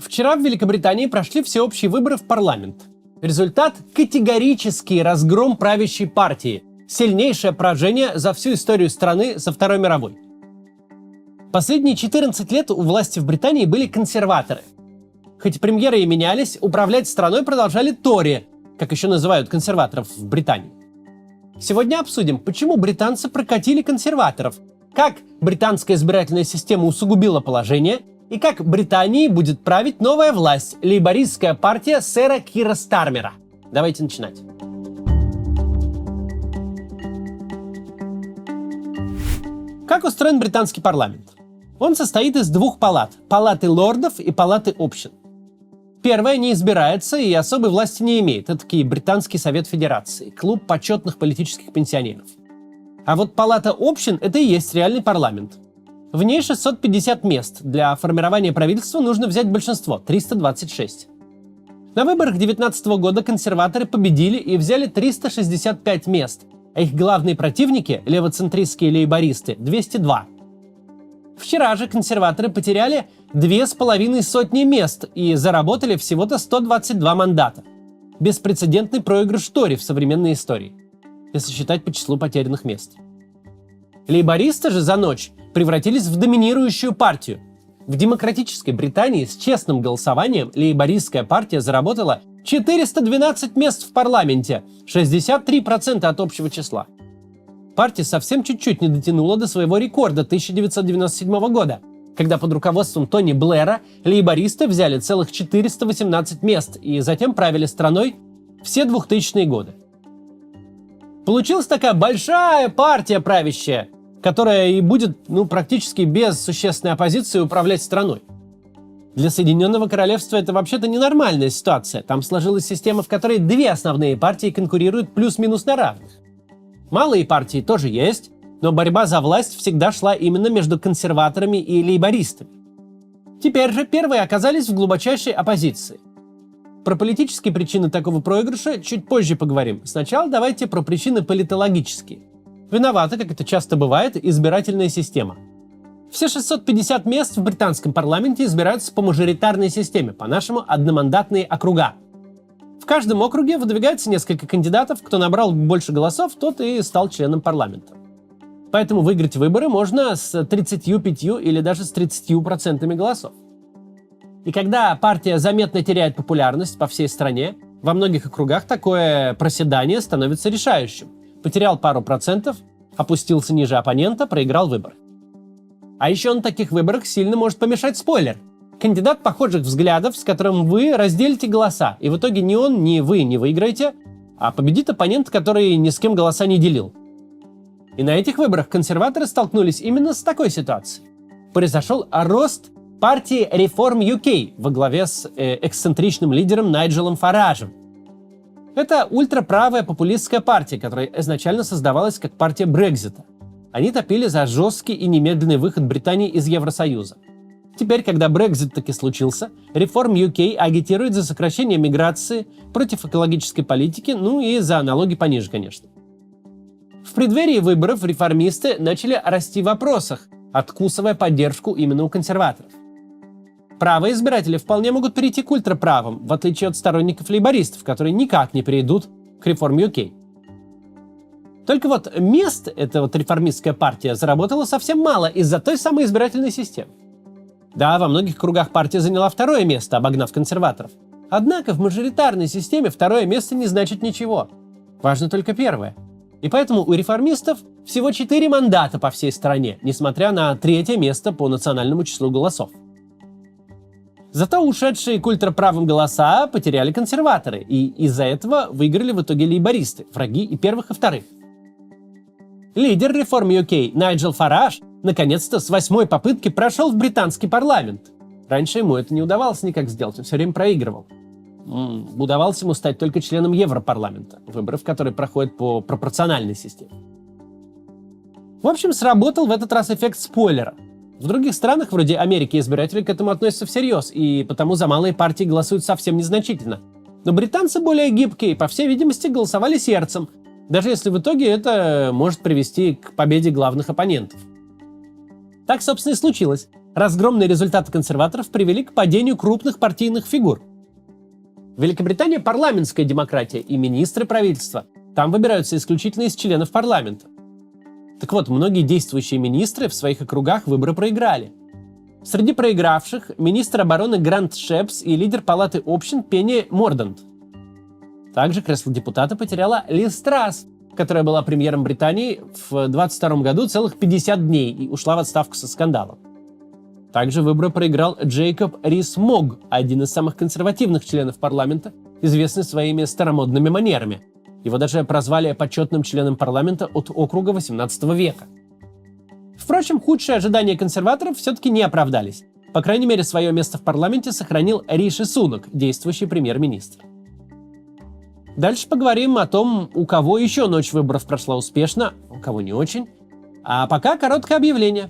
Вчера в Великобритании прошли всеобщие выборы в парламент. Результат – категорический разгром правящей партии. Сильнейшее поражение за всю историю страны со Второй мировой. Последние 14 лет у власти в Британии были консерваторы. Хоть премьеры и менялись, управлять страной продолжали Тори, как еще называют консерваторов в Британии. Сегодня обсудим, почему британцы прокатили консерваторов, как британская избирательная система усугубила положение и как Британией будет править новая власть – лейбористская партия сэра Кира Стармера. Давайте начинать. Как устроен британский парламент? Он состоит из двух палат – палаты лордов и палаты общин. Первая не избирается и особой власти не имеет. Это такой британский совет федерации, клуб почетных политических пенсионеров. А вот палата общин – это и есть реальный парламент. В ней 650 мест. Для формирования правительства нужно взять большинство – 326. На выборах 2019 года консерваторы победили и взяли 365 мест, а их главные противники, левоцентристские лейбористы, 202. Вчера же консерваторы потеряли 2,5 мест и заработали всего-то 122 мандата. Беспрецедентный проигрыш Тори в современной истории, если считать по числу потерянных мест. Лейбористы же за ночь превратились в доминирующую партию. В демократической Британии с честным голосованием лейбористская партия заработала 412 мест в парламенте, 63% от общего числа. Партия совсем чуть-чуть не дотянула до своего рекорда 1997 года, когда под руководством Тони Блэра лейбористы взяли целых 418 мест и затем правили страной все 2000-е годы. Получилась такая большая партия правящая, которая и будет практически без существенной оппозиции управлять страной. Для Соединенного Королевства это вообще-то ненормальная ситуация. Там сложилась система, в которой две основные партии конкурируют плюс-минус на равных. Малые партии тоже есть, но борьба за власть всегда шла именно между консерваторами и лейбористами. Теперь же первые оказались в глубочайшей оппозиции. Про политические причины такого проигрыша чуть позже поговорим. Сначала давайте про причины политологические. Виновата, как это часто бывает, избирательная система. Все 650 мест в британском парламенте избираются по мажоритарной системе, по-нашему одномандатные округа. В каждом округе выдвигается несколько кандидатов, кто набрал больше голосов, тот и стал членом парламента. Поэтому выиграть выборы можно с 35 или даже с 30% голосов. И когда партия заметно теряет популярность по всей стране, во многих округах такое проседание становится решающим. Потерял пару процентов, опустился ниже оппонента, проиграл выборы. А еще на таких выборах сильно может помешать спойлер. Кандидат похожих взглядов, с которым вы разделите голоса, и в итоге ни он, ни вы не выиграете, а победит оппонент, который ни с кем голоса не делил. И на этих выборах консерваторы столкнулись именно с такой ситуацией. Произошел рост партии Reform UK во главе с эксцентричным лидером Найджелом Фаражем. Это ультраправая популистская партия, которая изначально создавалась как партия Брексита. Они топили за жесткий и немедленный выход Британии из Евросоюза. Теперь, когда Брексит таки случился, Reform UK агитирует за сокращение миграции, против экологической политики, и за налоги пониже, конечно. В преддверии выборов реформисты начали расти в вопросах, откусывая поддержку именно у консерваторов. Правые избиратели вполне могут перейти к ультраправым, в отличие от сторонников лейбористов, которые никак не перейдут к Reform UK. Только вот мест эта реформистская партия заработала совсем мало из-за той самой избирательной системы. Да, во многих кругах партия заняла второе место, обогнав консерваторов. Однако в мажоритарной системе второе место не значит ничего. Важно только первое. И поэтому у реформистов всего 4 мандата по всей стране, несмотря на третье место по национальному числу голосов. Зато ушедшие к ультраправым голоса потеряли консерваторы, и из-за этого выиграли в итоге лейбористы, враги и первых, и вторых. Лидер Reform UK Найджел Фараж наконец-то с 8-й попытки прошел в британский парламент. Раньше ему это не удавалось никак сделать, он все время проигрывал. Удавалось ему стать только членом Европарламента, выборы в которые проходят по пропорциональной системе. В общем, сработал в этот раз эффект спойлера. В других странах, вроде Америки, избиратели к этому относятся всерьез, и потому за малые партии голосуют совсем незначительно. Но британцы более гибкие, по всей видимости, голосовали сердцем, даже если в итоге это может привести к победе главных оппонентов. Так, собственно, и случилось. Разгромные результаты консерваторов привели к падению крупных партийных фигур. В Великобритании парламентская демократия и министры правительства там выбираются исключительно из членов парламента. Так вот, многие действующие министры в своих округах выборы проиграли. Среди проигравших министр обороны Грант Шепс и лидер палаты общин Пенни Мордант. Также кресло депутата потеряла Лиз Трасс, которая была премьером Британии в 22 году целых 50 дней и ушла в отставку со скандалом. Также выборы проиграл Джейкоб Рис-Могг, один из самых консервативных членов парламента, известный своими старомодными манерами. Его даже прозвали почетным членом парламента от округа XVIII века. Впрочем, худшие ожидания консерваторов все-таки не оправдались. По крайней мере, свое место в парламенте сохранил Риши Сунак, действующий премьер-министр. Дальше поговорим о том, у кого еще ночь выборов прошла успешно, у кого не очень. А пока короткое объявление.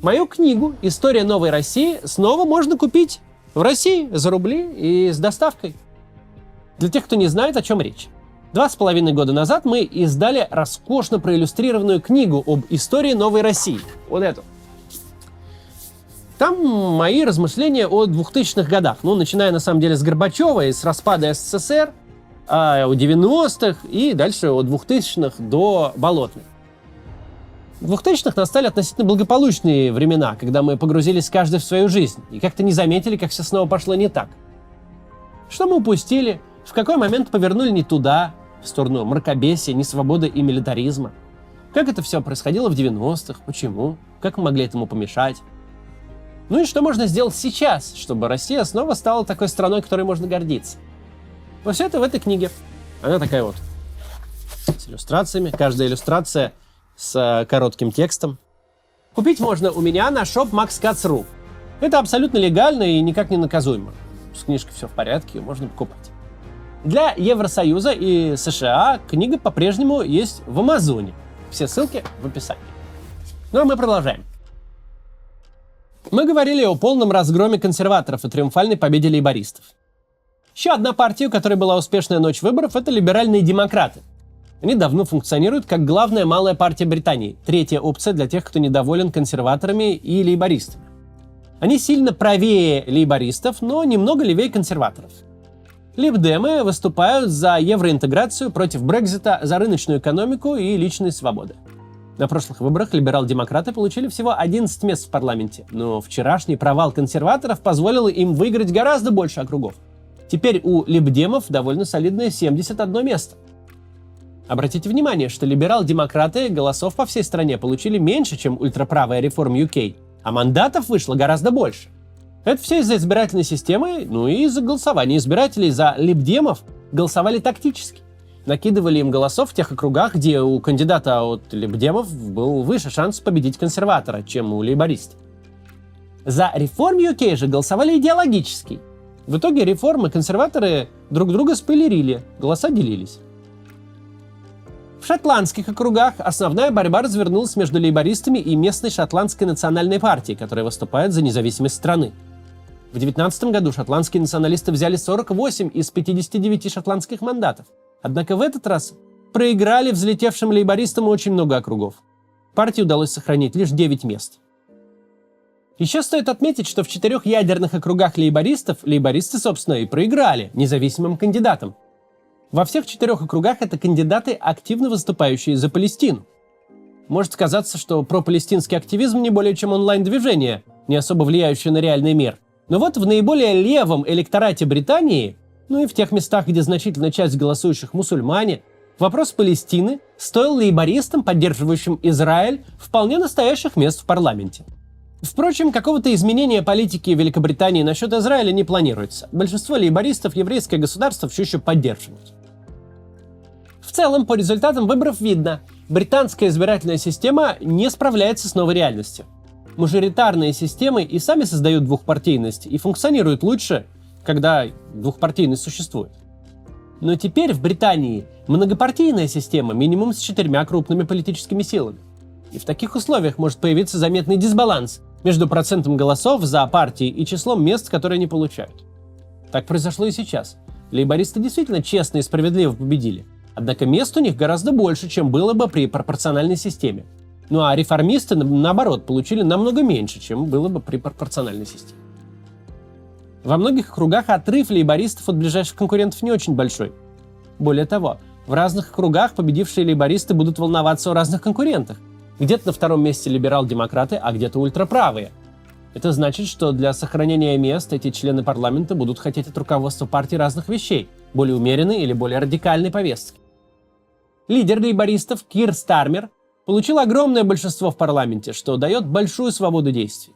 Мою книгу «История новой России» снова можно купить в России за рубли и с доставкой. Для тех, кто не знает, о чем речь. 2,5 года назад мы издали роскошно проиллюстрированную книгу об истории новой России. Вот эту. Там мои размышления о 2000-х годах. Начиная на самом деле с Горбачева и с распада СССР, о 90-х и дальше о 2000-х до Болотных. В 2000-х настали относительно благополучные времена, когда мы погрузились каждый в свою жизнь и как-то не заметили, как все снова пошло не так. Что мы упустили, в какой момент повернули не туда, в сторону мракобесия, несвободы и милитаризма. Как это все происходило в 90-х, почему, как мы могли этому помешать. И что можно сделать сейчас, чтобы Россия снова стала такой страной, которой можно гордиться. Все это в этой книге. Она такая вот, с иллюстрациями, каждая иллюстрация с коротким текстом. Купить можно у меня на shop maxcats.ru. Это абсолютно легально и никак не наказуемо. С книжкой все в порядке, ее можно покупать. Для Евросоюза и США книга по-прежнему есть в Амазоне. Все ссылки в описании. А мы продолжаем. Мы говорили о полном разгроме консерваторов и триумфальной победе лейбористов. Еще одна партия, у которой была успешная ночь выборов, это либеральные демократы. Они давно функционируют как главная малая партия Британии, третья опция для тех, кто недоволен консерваторами и лейбористами. Они сильно правее лейбористов, но немного левее консерваторов. Либдемы выступают за евроинтеграцию, против Брексита, за рыночную экономику и личные свободы. На прошлых выборах либерал-демократы получили всего 11 мест в парламенте, но вчерашний провал консерваторов позволил им выиграть гораздо больше округов. Теперь у либдемов довольно солидное 71 место. Обратите внимание, что либерал-демократы голосов по всей стране получили меньше, чем ультраправая реформ UK, а мандатов вышло гораздо больше. Это все из-за избирательной системы, и из-за голосования. Избиратели за либдемов голосовали тактически. Накидывали им голосов в тех округах, где у кандидата от либдемов был выше шанс победить консерватора, чем у лейбористов. За реформ UK же голосовали идеологически. В итоге реформы консерваторы друг друга спойлерили, голоса делились. В шотландских округах основная борьба развернулась между лейбористами и местной шотландской национальной партией, которая выступает за независимость страны. В 2019 году шотландские националисты взяли 48 из 59 шотландских мандатов. Однако в этот раз проиграли взлетевшим лейбористам очень много округов. Партии удалось сохранить лишь 9 мест. Еще стоит отметить, что в 4 ядерных округах лейбористы, собственно, и проиграли независимым кандидатам. Во всех 4 округах это кандидаты, активно выступающие за Палестину. Может казаться, что пропалестинский активизм не более чем онлайн-движение, не особо влияющее на реальный мир. Но вот в наиболее левом электорате Британии, и в тех местах, где значительная часть голосующих мусульмане, вопрос Палестины стоил лейбористам, поддерживающим Израиль, вполне настоящих мест в парламенте. Впрочем, какого-то изменения политики Великобритании насчет Израиля не планируется. Большинство лейбористов еврейское государство все еще поддерживают. В целом, по результатам выборов видно, британская избирательная система не справляется с новой реальностью. Мажоритарные системы и сами создают двухпартийность и функционируют лучше, когда двухпартийность существует. Но теперь в Британии многопартийная система минимум с 4 крупными политическими силами. И в таких условиях может появиться заметный дисбаланс между процентом голосов за партии и числом мест, которые они получают. Так произошло и сейчас. Лейбористы действительно честно и справедливо победили. Однако мест у них гораздо больше, чем было бы при пропорциональной системе. Ну а реформисты, наоборот, получили намного меньше, чем было бы при пропорциональной системе. Во многих кругах отрыв лейбористов от ближайших конкурентов не очень большой. Более того, в разных кругах победившие лейбористы будут волноваться о разных конкурентах. Где-то на втором месте либерал-демократы, а где-то ультраправые. Это значит, что для сохранения мест эти члены парламента будут хотеть от руководства партии разных вещей, более умеренной или более радикальной повестки. Лидер лейбористов Кир Стармер получил огромное большинство в парламенте, что дает большую свободу действий.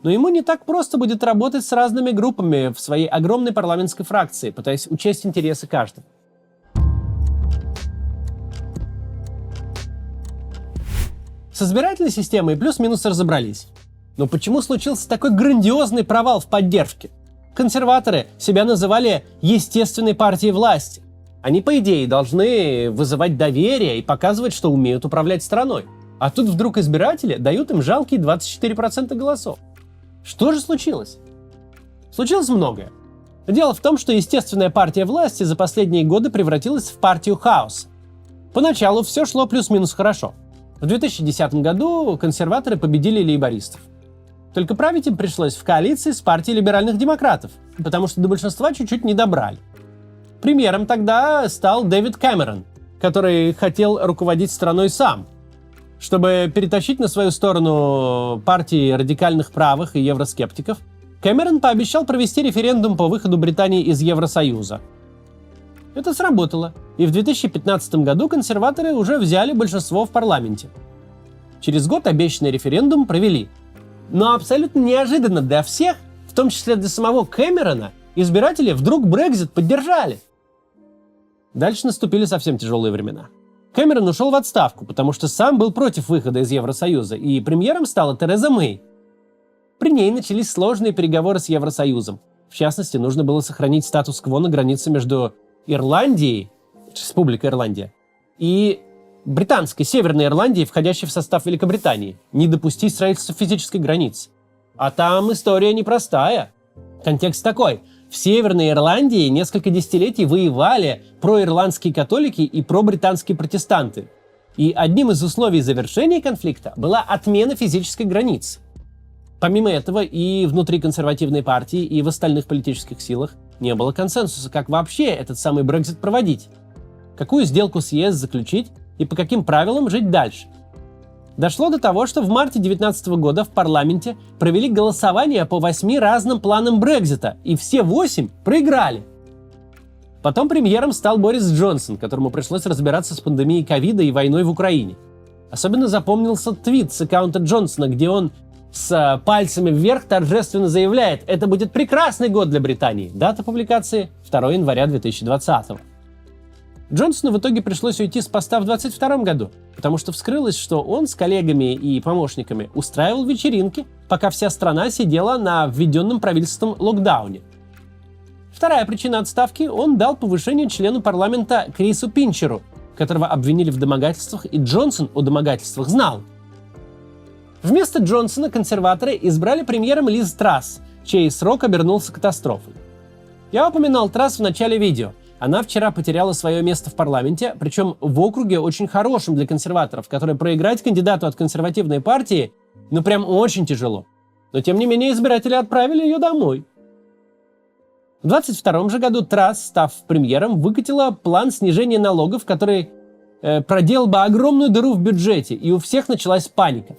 Но ему не так просто будет работать с разными группами в своей огромной парламентской фракции, пытаясь учесть интересы каждого. С избирательной системой плюс-минус разобрались. Но почему случился такой грандиозный провал в поддержке? Консерваторы себя называли естественной партией власти. Они, по идее, должны вызывать доверие и показывать, что умеют управлять страной. А тут вдруг избиратели дают им жалкие 24% голосов. Что же случилось? Случилось многое. Дело в том, что естественная партия власти за последние годы превратилась в партию хаоса. Поначалу все шло плюс-минус хорошо. В 2010 году консерваторы победили лейбористов. Только править им пришлось в коалиции с партией либеральных демократов, потому что до большинства чуть-чуть не добрали. Премьером тогда стал Дэвид Кэмерон, который хотел руководить страной сам. Чтобы перетащить на свою сторону партии радикальных правых и евроскептиков, Кэмерон пообещал провести референдум по выходу Британии из Евросоюза. Это сработало, и в 2015 году консерваторы уже взяли большинство в парламенте. Через год обещанный референдум провели. Но абсолютно неожиданно для всех, в том числе для самого Кэмерона, избиратели вдруг Брексит поддержали. Дальше наступили совсем тяжелые времена. Кэмерон ушел в отставку, потому что сам был против выхода из Евросоюза, и премьером стала Тереза Мэй. При ней начались сложные переговоры с Евросоюзом. В частности, нужно было сохранить статус-кво на границе между Ирландией, Республика Ирландия, и Британской, Северной Ирландией, входящей в состав Великобритании, не допустить строительства физической границы. А там история непростая. Контекст такой. В Северной Ирландии несколько десятилетий воевали проирландские католики и пробританские протестанты. И одним из условий завершения конфликта была отмена физической границы. Помимо этого, и внутри консервативной партии, и в остальных политических силах не было консенсуса, как вообще этот самый Брексит проводить, какую сделку с ЕС заключить и по каким правилам жить дальше. Дошло до того, что в марте 2019 года в парламенте провели голосование по 8 разным планам Брексита, и все 8 проиграли. Потом премьером стал Борис Джонсон, которому пришлось разбираться с пандемией ковида и войной в Украине. Особенно запомнился твит с аккаунта Джонсона, где он с пальцами вверх торжественно заявляет: «Это будет прекрасный год для Британии». Дата публикации 2 января 2020. Джонсону в итоге пришлось уйти с поста в 2022 году, потому что вскрылось, что он с коллегами и помощниками устраивал вечеринки, пока вся страна сидела на введенном правительством локдауне. Вторая причина отставки – он дал повышение члену парламента Крису Пинчеру, которого обвинили в домогательствах, и Джонсон о домогательствах знал. Вместо Джонсона консерваторы избрали премьером Лиз Трасс, чей срок обернулся катастрофой. Я упоминал Трасс в начале видео. Она вчера потеряла свое место в парламенте, причем в округе очень хорошем для консерваторов, который проиграть кандидату от консервативной партии, ну прям очень тяжело. Но тем не менее избиратели отправили ее домой. В 2022 же году Трасс, став премьером, выкатила план снижения налогов, который проделал бы огромную дыру в бюджете, и у всех началась паника.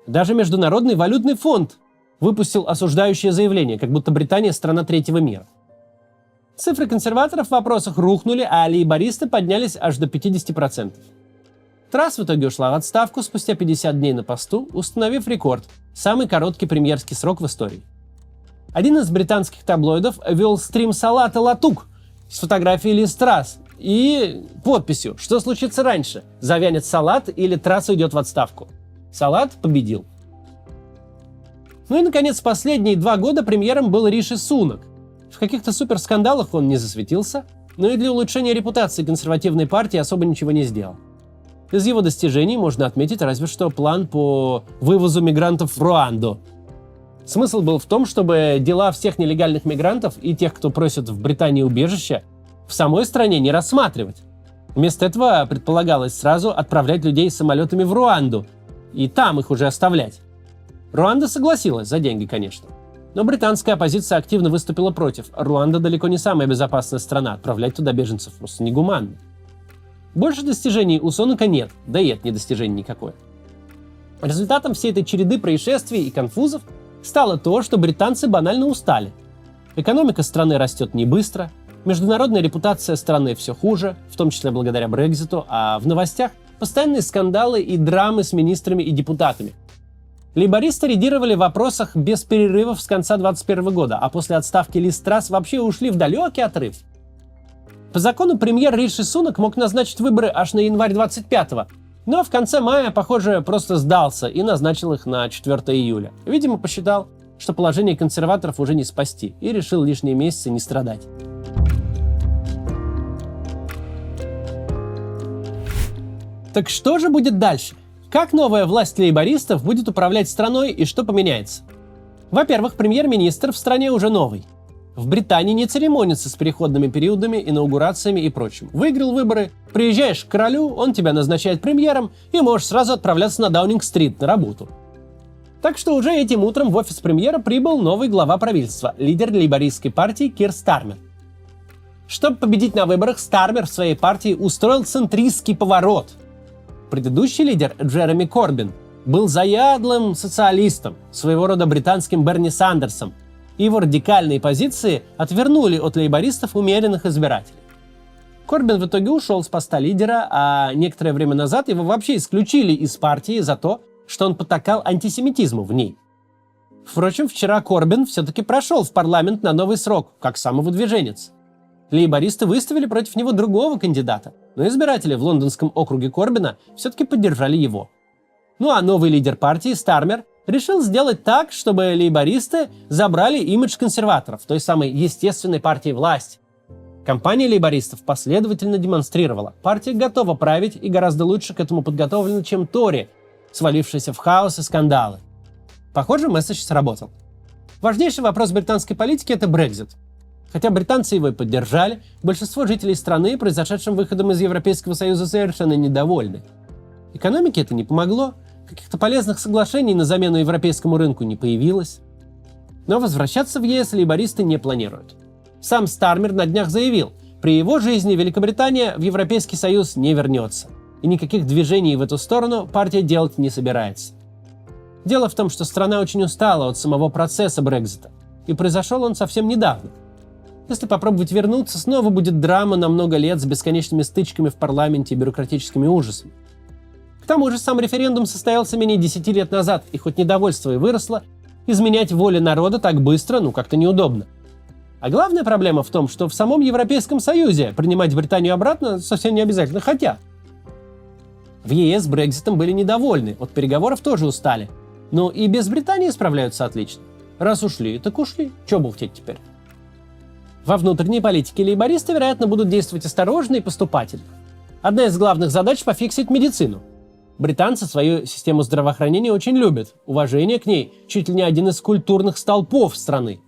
Даже Международный валютный фонд выпустил осуждающее заявление, как будто Британия страна третьего мира. Цифры консерваторов в вопросах рухнули, а лейбористы поднялись аж до 50%. Трасс в итоге ушла в отставку спустя 50 дней на посту, установив рекорд – самый короткий премьерский срок в истории. Один из британских таблоидов вел стрим салата «Латук» с фотографией Лиз Трасс и подписью: «Что случится раньше? Завянет салат или Трасс уйдет в отставку?» Салат победил. Ну и, наконец, последние 2 года премьером был Риши Сунак. В каких-то суперскандалах он не засветился, но и для улучшения репутации консервативной партии особо ничего не сделал. Из его достижений можно отметить разве что план по вывозу мигрантов в Руанду. Смысл был в том, чтобы дела всех нелегальных мигрантов и тех, кто просит в Британии убежище, в самой стране не рассматривать. Вместо этого предполагалось сразу отправлять людей самолетами в Руанду и там их уже оставлять. Руанда согласилась, за деньги, конечно. Но британская оппозиция активно выступила против. Руанда далеко не самая безопасная страна, отправлять туда беженцев просто негуманно. Больше достижений у Сунака нет, да и это не достижение никакое. Результатом всей этой череды происшествий и конфузов стало то, что британцы банально устали. Экономика страны растет не быстро, международная репутация страны все хуже, в том числе благодаря Брекситу, а в новостях постоянные скандалы и драмы с министрами и депутатами. Лейбористы лидировали в вопросах без перерывов с конца 2021 года, а после отставки Лиз Трасс вообще ушли в далекий отрыв. По закону премьер Риши Сунак мог назначить выборы аж на январь 25-го, но в конце мая, похоже, просто сдался и назначил их на 4 июля. Видимо, посчитал, что положение консерваторов уже не спасти, и решил лишние месяцы не страдать. Так что же будет дальше? Как новая власть лейбористов будет управлять страной и что поменяется? Во-первых, премьер-министр в стране уже новый. В Британии не церемонятся с переходными периодами, инаугурациями и прочим. Выиграл выборы, приезжаешь к королю, он тебя назначает премьером и можешь сразу отправляться на Даунинг-стрит на работу. Так что уже этим утром в офис премьера прибыл новый глава правительства, лидер лейбористской партии Кир Стармер. Чтобы победить на выборах, Стармер в своей партии устроил центристский поворот. Предыдущий лидер Джереми Корбин был заядлым социалистом, своего рода британским Берни Сандерсом, и его радикальные позиции отвернули от лейбористов умеренных избирателей. Корбин в итоге ушел с поста лидера, а некоторое время назад его вообще исключили из партии за то, что он потакал антисемитизму в ней. Впрочем, вчера Корбин все-таки прошел в парламент на новый срок, как самовыдвиженец. Лейбористы выставили против него другого кандидата, но избиратели в лондонском округе Корбина все-таки поддержали его. Ну а новый лидер партии, Стармер, решил сделать так, чтобы лейбористы забрали имидж консерваторов, той самой естественной партии власти. Кампания лейбористов последовательно демонстрировала: партия готова править и гораздо лучше к этому подготовлена, чем Тори, свалившиеся в хаос и скандалы. Похоже, месседж сработал. Важнейший вопрос британской политики – это Брексит. Хотя британцы его и поддержали, большинство жителей страны произошедшим выходом из Европейского Союза совершенно недовольны. Экономике это не помогло, каких-то полезных соглашений на замену европейскому рынку не появилось. Но возвращаться в ЕС лейбористы не планируют. Сам Стармер на днях заявил, при его жизни Великобритания в Европейский Союз не вернется, и никаких движений в эту сторону партия делать не собирается. Дело в том, что страна очень устала от самого процесса Брексита, и произошел он совсем недавно. Если попробовать вернуться, снова будет драма на много лет с бесконечными стычками в парламенте и бюрократическими ужасами. К тому же сам референдум состоялся менее 10 лет назад, и хоть недовольство и выросло, изменять воле народа так быстро, как-то неудобно. А главная проблема в том, что в самом Европейском Союзе принимать Британию обратно совсем не обязательно хотят. В ЕС Брекситом были недовольны, от переговоров тоже устали. Но и без Британии справляются отлично. Раз ушли, так ушли. Чего бухтеть теперь? Во внутренней политике лейбористы, вероятно, будут действовать осторожно и поступательно. Одна из главных задач – пофиксить медицину. Британцы свою систему здравоохранения очень любят. Уважение к ней чуть ли не один из культурных столпов страны.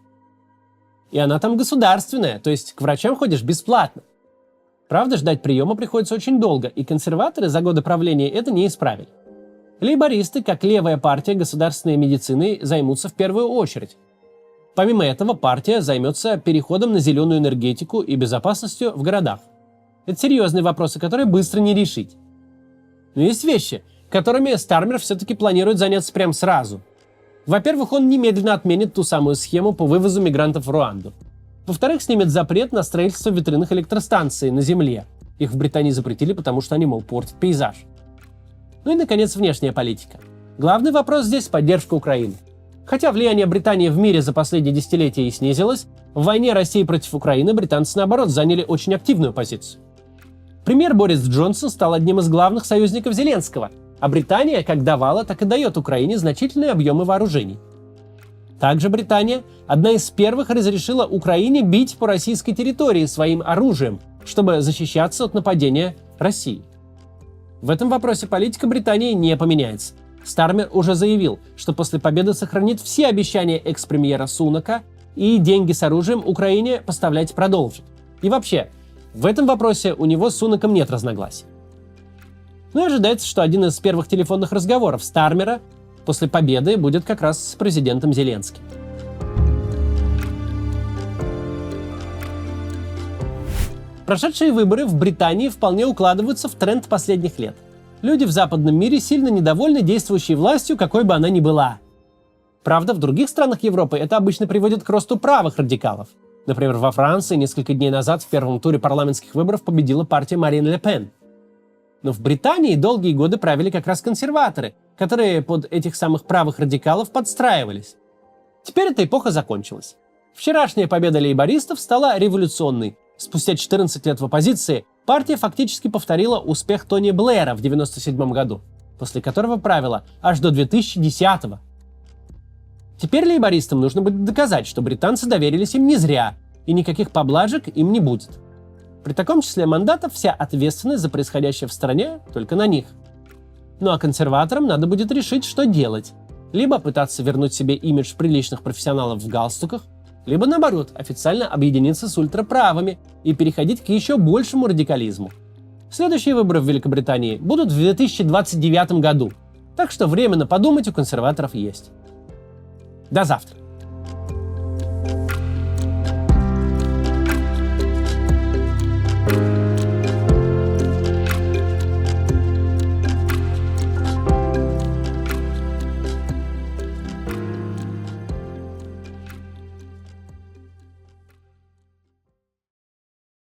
И она там государственная, то есть к врачам ходишь бесплатно. Правда, ждать приема приходится очень долго, и консерваторы за годы правления это не исправили. Лейбористы, как левая партия государственной медицины, займутся в первую очередь. Помимо этого, партия займется переходом на зеленую энергетику и безопасностью в городах. Это серьезные вопросы, которые быстро не решить. Но есть вещи, которыми Стармер все-таки планирует заняться прямо сразу. Во-первых, он немедленно отменит ту самую схему по вывозу мигрантов в Руанду. Во-вторых, снимет запрет на строительство ветряных электростанций на земле. Их в Британии запретили, потому что они, портят пейзаж. Ну и, наконец, внешняя политика. Главный вопрос здесь – поддержка Украины. Хотя влияние Британии в мире за последние десятилетия и снизилось, в войне России против Украины британцы, наоборот, заняли очень активную позицию. Премьер Борис Джонсон стал одним из главных союзников Зеленского, а Британия как давала, так и дает Украине значительные объемы вооружений. Также Британия одна из первых разрешила Украине бить по российской территории своим оружием, чтобы защищаться от нападения России. В этом вопросе политика Британии не поменяется. Стармер уже заявил, что после победы сохранит все обещания экс-премьера Сунака и деньги с оружием Украине поставлять продолжит. И вообще, В этом вопросе у него с Сунаком нет разногласий. Ну и ожидается, что один из первых телефонных разговоров Стармера после победы будет как раз с президентом Зеленским. Прошедшие выборы в Британии вполне укладываются в тренд последних лет. Люди в западном мире сильно недовольны действующей властью, какой бы она ни была. Правда, в других странах Европы это обычно приводит к росту правых радикалов. Например, во Франции несколько дней назад в первом туре парламентских выборов победила партия Марин Ле Пен. Но в Британии долгие годы правили как раз консерваторы, которые под этих самых правых радикалов подстраивались. Теперь эта эпоха закончилась. Вчерашняя победа лейбористов стала революционной. Спустя 14 лет в оппозиции партия фактически повторила успех Тони Блэра в 1997 году, после которого правила аж до 2010-го. Теперь лейбористам нужно будет доказать, что британцы доверились им не зря, и никаких поблажек им не будет. При таком числе мандатов вся ответственность за происходящее в стране только на них. Ну а консерваторам надо будет решить, что делать. Либо пытаться вернуть себе имидж приличных профессионалов в галстуках, либо наоборот, официально объединиться с ультраправыми и переходить к еще большему радикализму. Следующие выборы в Великобритании будут в 2029 году, так что время на подумать у консерваторов есть. До завтра!